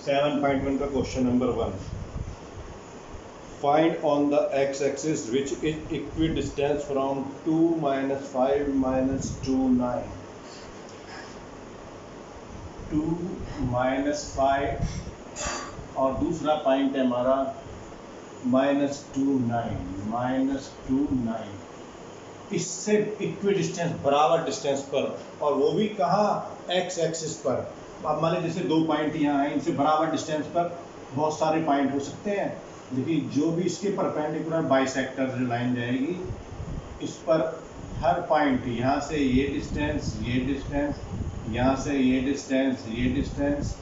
7.1 का question number 1। Find on the x axis which is equidistance from 2 - 5 - 2 9। 2 - 5 और दूसरा point है हमारा -2 9 -2 9। इससे इक्विडिस्टेंस बराबर डिस्टेंस पर, और वो भी कहाँ, एक्स एक्सिस पर। अब मान लीजिए जैसे दो पॉइंट यहाँ हैं, इनसे बराबर डिस्टेंस पर बहुत सारे पॉइंट हो सकते हैं, लेकिन जो भी इसके परपेंडिकुलर बाइसेक्टर जो लाइन जाएगी, इस पर हर पॉइंट यहाँ से ये डिस्टेंस, ये डिस्टेंस, यहाँ से ये डिस्टेंस, ये डिस्टेंस,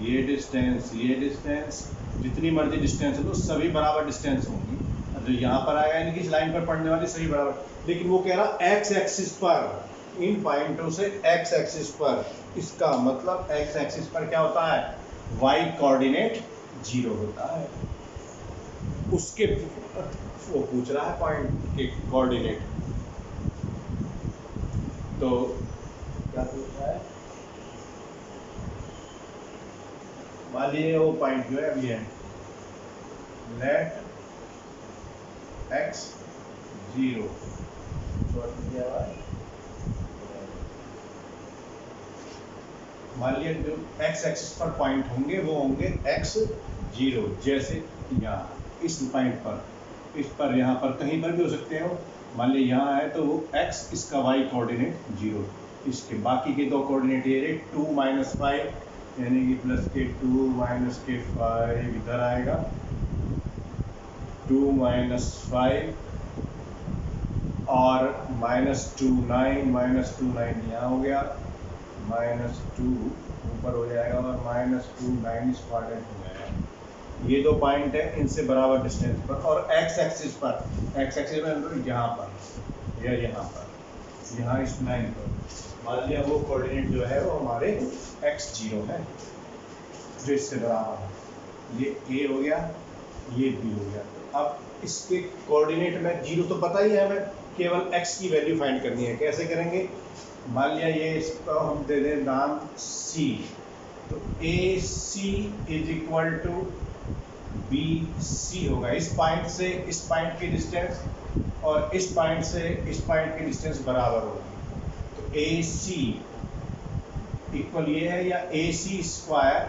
ये डिस्टेंस, ये डिस्टेंस, जितनी मर्जी डिस्टेंस है तो सभी बराबर डिस्टेंस होंगी। जो यहाँ पर आएगा यानी कि इस लाइन पर पड़ने वाली सभी बराबर, लेकिन वो कह रहा एक्स एक्सिस पर, इन पॉइंटों से एक्स एक्सिस पर। इसका मतलब एक्स एक्सिस पर क्या होता है, वाई कोऑर्डिनेट 0 होता है। उसके वो पूछ रहा है पॉइंट के कोऑर्डिनेट, तो क्या पूछ रहा है, मान लीजिए वो पॉइंट जो है अभी है, लेट एक्स 0, मान लिया जो एक्स एक्सिस पर पॉइंट होंगे वो होंगे एक्स 0, जैसे यहाँ इस पॉइंट पर, इस पर, यहाँ पर कहीं पर भी हो सकते हो। मान लिया यहाँ है तो वो एक्स, इसका वाई कोऑर्डिनेट 0। इसके बाकी के दो कोऑर्डिनेट ये रहे 2 - 5 यानी कि प्लस के 2 - के 5 इधर आएगा, 2 - 5 और -2 9 -2 9 यहाँ हो गया, -2 ऊपर हो जाएगा और -2 9 इस क्वाड्रेंट हो जाएगा। ये दो पॉइंट है, इनसे बराबर डिस्टेंस पर, और एक्स एक्सिस पर, एक्स एक्सिस में यहाँ पर या यहाँ पर, यहाँ इस लाइन पर मान लिया वो कोऑर्डिनेट जो है वो हमारे x0 है, जो इससे बराबर है। ये a हो गया, ये b हो गया। अब इसके कोऑर्डिनेट में 0 तो पता ही है हमें, केवल x की वैल्यू फाइंड करनी है। कैसे करेंगे, मान लिया ये इसको हम दे दें नाम C, तो AC is equal to BC होगा। इस पॉइंट से इस पॉइंट की डिस्टेंस और इस पॉइंट से इस पॉइंट की डिस्टेंस बराबर होगी, तो AC इक्वल ये है, या AC square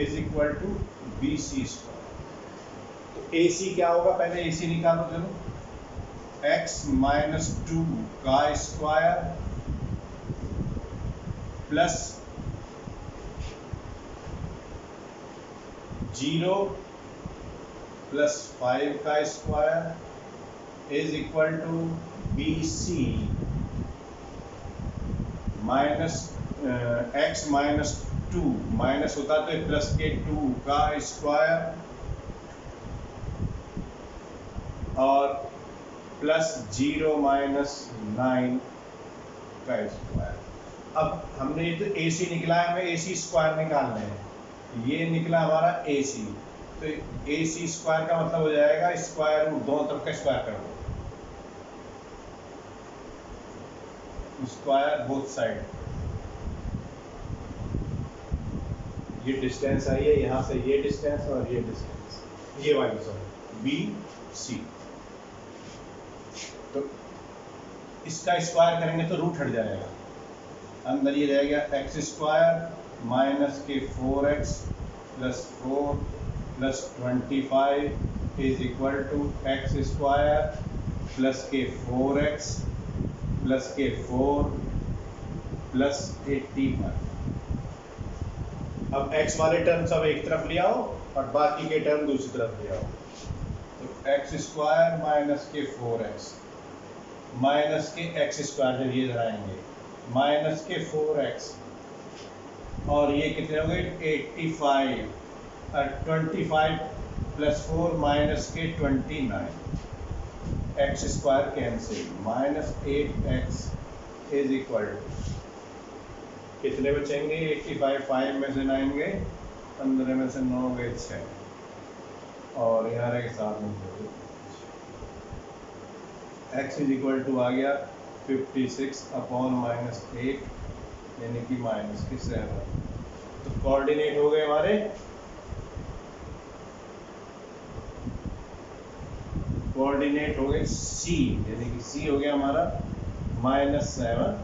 is equal to BC square. तो AC क्या होगा, पहले AC निकालो, चलो x - 2 का स्क्वायर प्लस 0 प्लस 5 का square is equal to BC minus x - 2 minus होता तो प्लस के 2 का स्क्वायर और प्लस 0 - 9 का स्क्वायर। अब हमने ये तो AC निकला है, हमें AC स्क्वायर निकालना है। ये निकला हमारा AC, तो AC स्क्वायर का मतलब हो जाएगा स्क्वायर रूट, दोनों तरफ का स्क्वायर कर दो, स्क्वायर बोथ साइड। ये डिस्टेंस आई है यहाँ से, ये डिस्टेंस और ये डिस्टेंस, ये वाली सॉरी BC। तो इसका स्क्वायर करेंगे तो रूट हट जाएगा, अंदर ये रहेगा x स्क्वायर माइनस के 4x plus 4 plus 25 is equal to x square plus के 4x प्लस के 4 प्लस 81। अब x वाले टर्म सब एक तरफ ले आओ और बाकी के टर्म दूसरी तरफ ले आओ, तो x स्क्वायर माइनस के 4x माइनस के x स्क्वायर, जब ये लगाएंगे माइनस के 4x और ये कितने हो गए 85 और 25 प्लस 4 माइनस के 29, x square cancel, -8x is equal to कितने बचेंगे 85, 5 में से 9 गए, 15 में से 9 गए 6 और यहाँ रहे 7 में x इज इक्वल टू आ गया 56 अपॉन -8 यानी कि -7। तो कोऑर्डिनेट हो गए हमारे, कोऑर्डिनेट हो गए सी, यानी कि सी हो गया हमारा -7।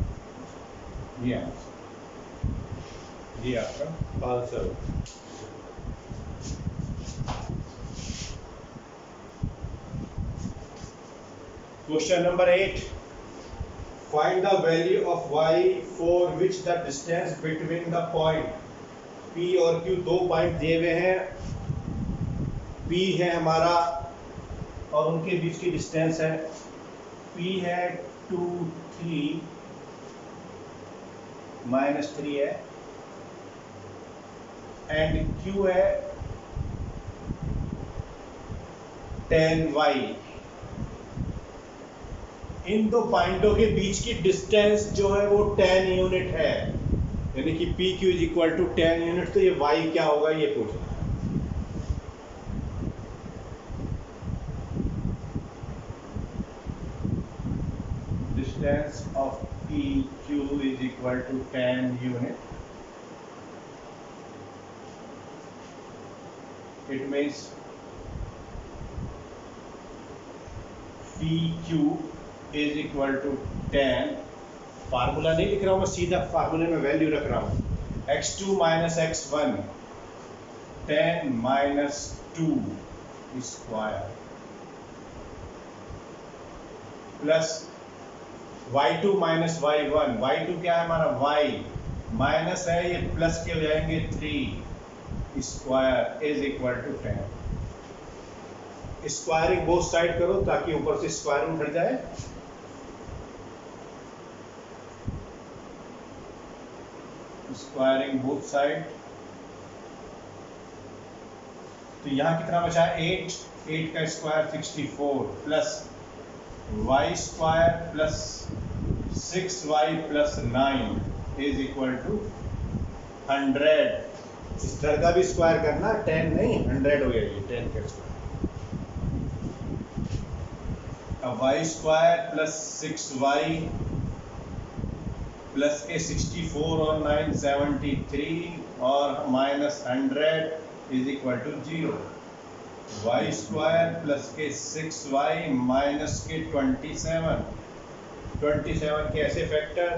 ये आंसर, ये आपका answer. Question number 8, find the value of y for which the distance between the point P और Q, दो पॉइंट दिए हुए हैं, P है हमारा और उनके बीच की डिस्टेंस है, P है 2 3 -3 है, एंड Q है 10y। इन दो पॉइंटों के बीच की डिस्टेंस जो है वो 10 यूनिट है, यानी कि P Q is equal to 10 unit. तो ये y क्या होगा ये पूछना है। Distance of P Q is equal to 10 unit. It means P Q is equal to 10, formula नहीं लिख रहा हूँ मैं, सीधा फार्मूले में वैल्यू रख रहा हूँ, x2 minus x1 10 minus 2 square plus y2 minus y1, y2 क्या है हमारा y, माइनस है ये प्लस के हो जाएंगे 3 square is equal to 10। Squaring both side करो ताकि ऊपर से स्क्वायरिंग हट जाए। स्क्वायरिंग बोथ साइड, तो यहां कितना बचा है 8, 8 का square 64 plus y square plus 6y plus 9 is equal to 100। इस तरह का भी स्क्वायर करना, 10 नहीं 100 हो गया ये 10 का स्क्वायर। अब y square plus 6y plus के 64 और 9 73 और minus 100 is equal to 0। Y square plus के 6y माइनस के 27, 27 के ऐसे फैक्टर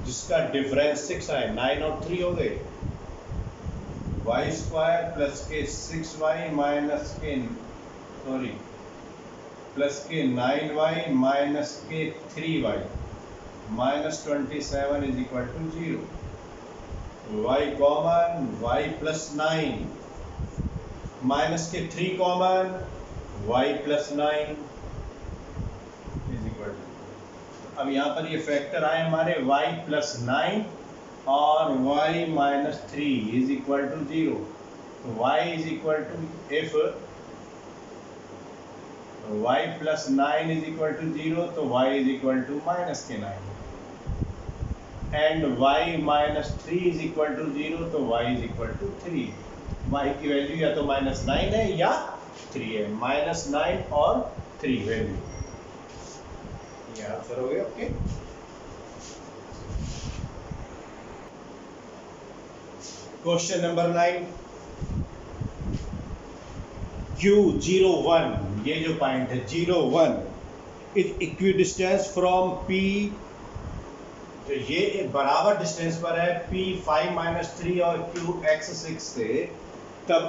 जिसका डिफरेंस 6 आए, 9 और 3 हो गए। वाई स्क्वायर प्लस के 6y माइनस के प्लस के 9y माइनस के 3y minus 27 is equal to 0। y common, y plus 9 minus के 3 common, y plus 9 is equal to, अब यहाँ पर ये फैक्टर आए हमारे y प्लस 9 और y minus 3 is equal to 0। तो y is equal to, if y plus 9 is equal to 0 तो y is equal to minus के 9, and y minus 3 is equal to 0 तो y is equal to 3। y की value या तो minus 9 है या 3 है, माइनस 9 और 3 वैल्यू, ये आंसर हो गया। ओके, क्वेश्चन नंबर 9, Q01, ये जो पॉइंट है 01 इज इक्विडिस्टेंस फ्रॉम P, तो ये एक बराबर डिस्टेंस पर है P 5-3 और Q x6 से, तब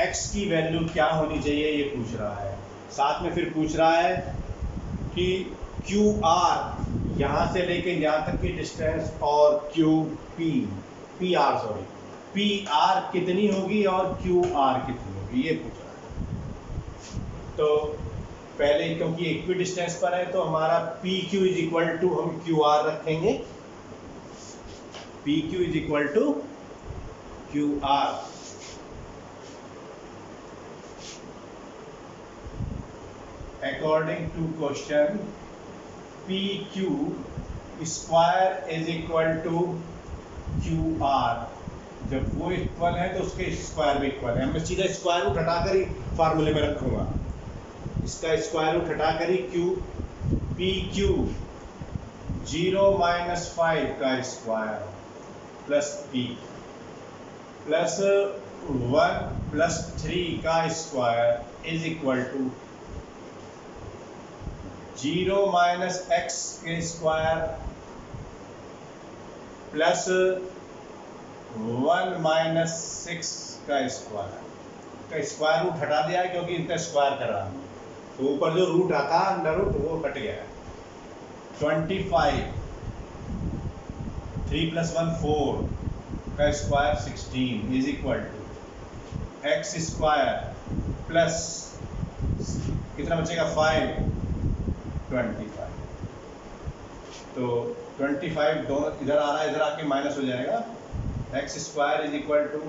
x की वैल्यू क्या होनी चाहिए ये पूछ रहा है। साथ में फिर पूछ रहा है कि QR यहाँ से लेके यहाँ तक की डिस्टेंस और PR कितनी होगी और QR कितनी होगी ये पूछ रहा है। तो पहले क्योंकि इक्वी डिस्टेंस पर है तो हमारा PQ इज इक्वल टू हम QR रखेंगे, PQ is equal to QR। According to question, PQ square is equal to QR। जब वो इक्वल है तो उसके स्क्वायर भी इक्वल है। मैं सीधा स्क्वायर रूट हटाकर ही फार्मूले में रखूंगा, इसका स्क्वायर रूट हटाकर ही PQ 0 - 5 का square plus P plus 1 plus 3 का square is equal to 0 minus x के स्क्वायर प्लस 1 माइनस 6 का स्क्वायर का स्क्वायर रूट हटा दिया है क्योंकि इनका स्क्वायर कर रहा हूँ, तो ऊपर जो रूट आता है अंडर रूट वो कट गया है। 25 3 प्लस 1 4 का square 16 is equal to x square plus कितना बचेगा 5 25। तो 25 दोनों इधर आ रहा है, इधर आके माइनस हो जाएगा। X square is equal to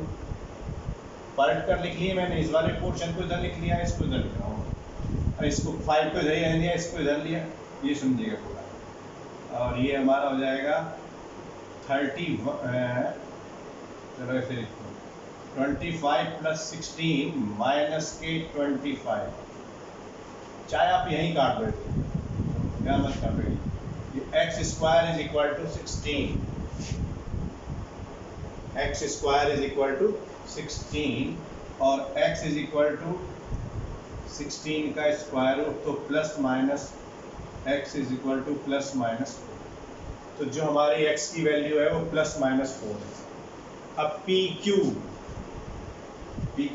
पलट कर लिख लिए मैंने, इस वाले पोर्शन को इधर लिख लिया, इसको इधर लिख रहा हूँ, और इसको 5 को इधर ही रहने दिया, इसको इधर लिया, ये समझिएगा पूरा। और ये हमारा हो जाएगा 30 चलो ऐसे लिखो 25 प्लस 16 माइनस के 25, चाहे आप यहीं काट दो, क्या मत काटो, ये x square is equal to 16, x square is equal to 16 और x इज इक्वल टू 16 का स्क्वायर रूट, तो plus minus x is equal to plus minus 4, तो जो हमारी x की वैल्यू है वो प्लस माइनस 4 है। अब PQ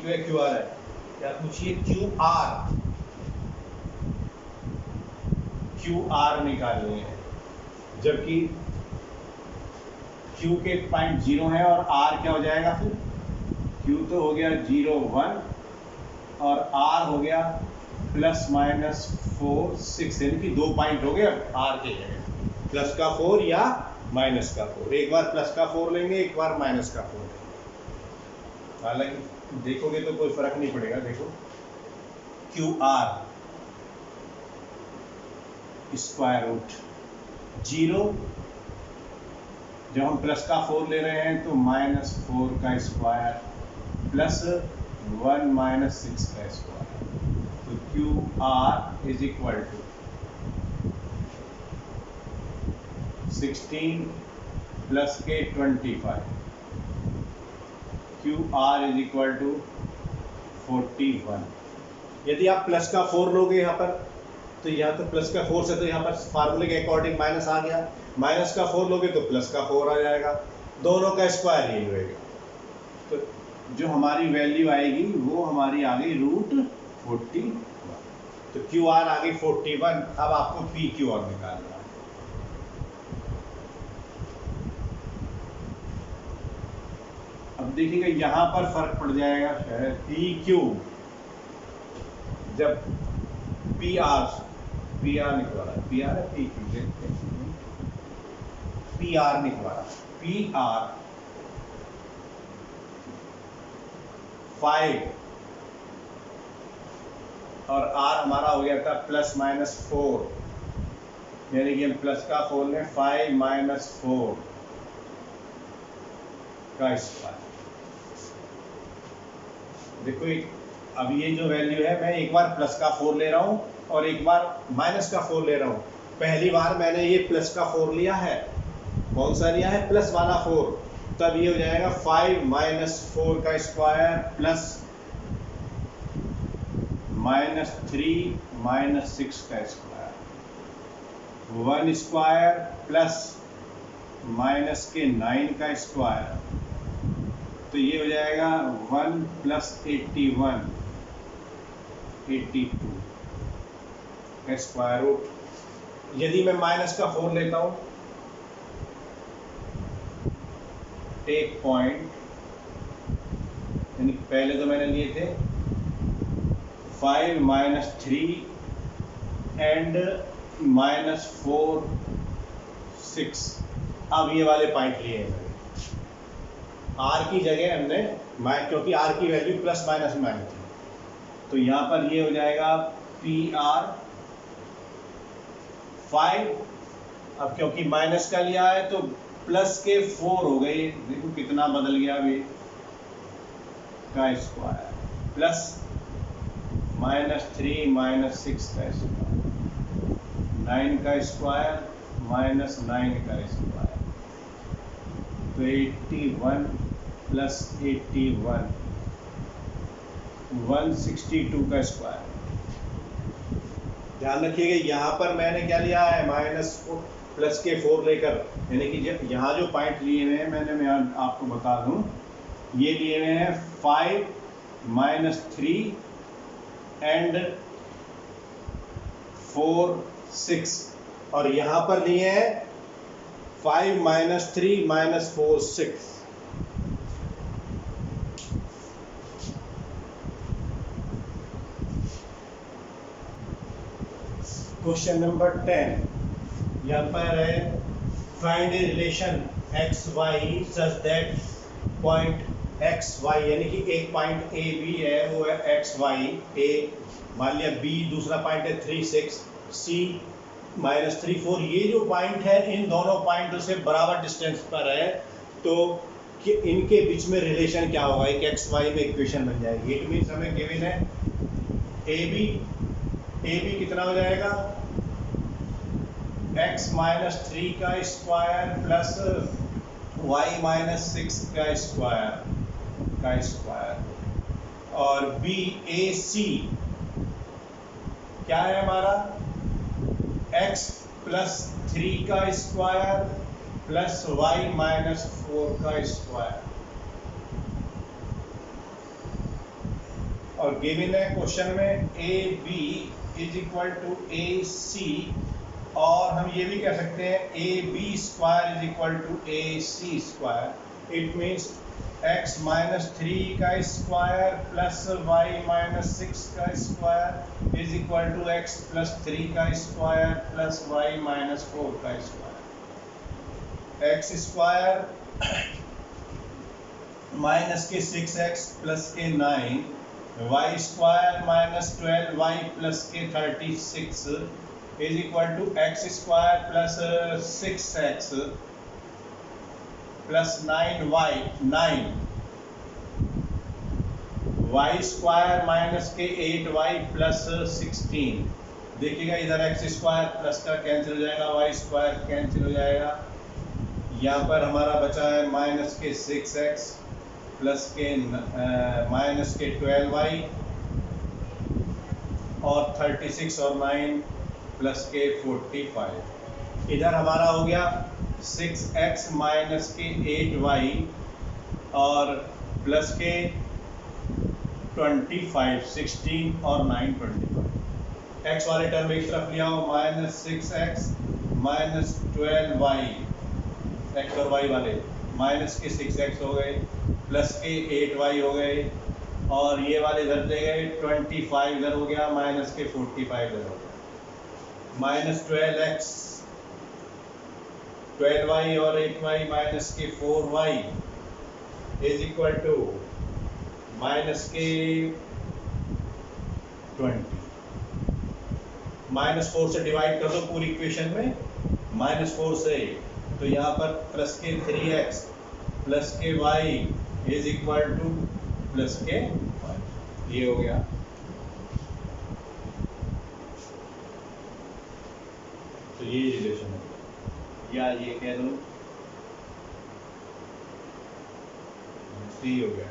है, QR है, क्या पूछिए QR निकालने हैं, जबकि Q के पॉइंट 0 है और R क्या हो जाएगा, फिर Q तो हो गया 0 1 और R हो गया प्लस माइनस 4 6, यानी कि 2 पॉइंट हो गए R के जगह, प्लस का 4 या माइनस का 4, एक बार प्लस का 4 लेंगे, एक बार माइनस का 4 लेंगे। हालांकि देखोगे तो कोई फर्क नहीं पड़ेगा। देखो QR स्क्वायर रूट 0, जब हम प्लस का 4 ले रहे हैं तो माइनस 4 का स्क्वायर प्लस 1 माइनस 6 का स्क्वायर, तो QR is equal to 16 plus के 25, QR इज इक्वल टू 41। यदि आप प्लस का 4 लोगे यहाँ पर, तो यहाँ तो प्लस का 4 से तो यहाँ पर फार्मूले के अकॉर्डिंग माइनस आ गया, माइनस का 4 लोगे तो प्लस का 4 आ जाएगा, दोनों का स्क्वायर यही होएगा, तो जो हमारी वैल्यू आएगी वो हमारी आ गई रूट 41, तो QR आ गई 41। अब आपको PQ और निकालना है। अब देखिएगा यहाँ पर फर्क पड़ जाएगा, PQ जब PR निकला, PR है PQ, देखते हैं PR निकला, PR 5 और R हमारा हो गया था प्लस माइनस 4, यानी कि हम प्लस का 4 में 5 माइनस 4 का स्क्वायर। देखो अब ये जो वैल्यू है, मैं एक बार प्लस का 4 ले रहा हूँ और एक बार माइनस का 4 ले रहा हूँ। पहली बार मैंने ये प्लस का 4 लिया है, कौन सा लिया है, प्लस वाला 4, तब ये हो जाएगा 5 माइनस 4 का स्क्वायर प्लस माइनस 3 माइनस 6 का स्क्वायर, 1 स्क्वायर प्लस माइनस के 9 का स्क्वायर, तो ये हो जाएगा 1 प्लस 81 82 का स्क्वायर रूट। यदि मैं माइनस का 4 लेता हूँ, टेक पॉइंट, यानी पहले तो मैंने लिए थे 5 माइनस 3 एंड माइनस 4 6, अब ये वाले पॉइंट लिए हैं R की जगह हमने, क्योंकि R की वैल्यू प्लस माइनस में आई थी, तो यहाँ पर ये हो जाएगा PR 5, अब क्योंकि माइनस का लिया है तो प्लस के 4 हो गए, देखो कितना बदल गया अभी, का स्क्वायर प्लस माइनस 3 माइनस 6 का स्क्वायर, 9 का स्क्वायर माइनस 9 का स्क्वायर, तो 81 प्लस 81 162 का स्क्वायर। ध्यान रखिएगा यहाँ पर मैंने क्या लिया है, प्लस के 4 लेकर, यानी कि यहाँ जो पॉइंट लिए हुए हैं मैं आपको बता दूं, ये लिए हुए हैं 5 -3 एंड 4 6, और यहाँ पर लिए हैं 5 -3 -4 6। क्वेश्चन नंबर 10 यहाँ पर है, find a relation x y such that point x y, यानी कि एक पॉइंट ए बी है वो है एक्स वाई, ए मान लिया, बी दूसरा पॉइंट है 3 6, सी -3 4। ये जो पॉइंट है इन दोनों पॉइंटों से बराबर डिस्टेंस पर है, तो कि इनके बीच में रिलेशन क्या होगा, एक एक्स वाई में इक्वेशन बन जाएगी। इट मीन्स हमें गिवन है ए बी कितना हो जाएगा, x -3 का स्क्वायर प्लस y -6 का स्क्वायर, और बी ए सी क्या है हमारा, x +3 का स्क्वायर प्लस y -4 का स्क्वायर। और गिवन है क्वेश्चन में A B is equal to A C, और हम ये भी कह सकते हैं A B square is equal to A C square. It means x -3 का स्क्वायर प्लस y -6 का square is equal to x +3 का स्क्वायर प्लस y -4 का स्क्वायर। x स्क्वायर माइनस के 6x प्लस के 9, y स्क्वायर -12y प्लस के 36 is equal to x square plus 6x plus 9y square minus के 8y plus 16। देखिएगा इधर x square plus का cancel हो जाएगा, वाई स्क्वायर कैंसिल हो जाएगा। यहाँ पर हमारा बचा है माइनस के 6x प्लस के माइनस के 12y और 36 और 9 प्लस के 45। इधर हमारा हो गया 6x माइनस के 8y और प्लस के 25 16 और 9 25। x वाले टर्म एक तरफ लिया हो, -6x माइनस 12y, x और y वाले माइनस के 6x हो गए प्लस के 8y हो गए, और ये वाले इधर दे गए 25 इधर हो गया, माइनस के 45 इधर हो गया, -12x 12y और 8y माइनस के 4y is equal to minus के 20। -4 से डिवाइड कर दो पूरी इक्वेशन में, -4 से, तो यहाँ पर प्लस के 3x प्लस के y is equal to plus के 5। ये हो गया। तो ये रिलेशन है, या ये कह दो सी हो गया।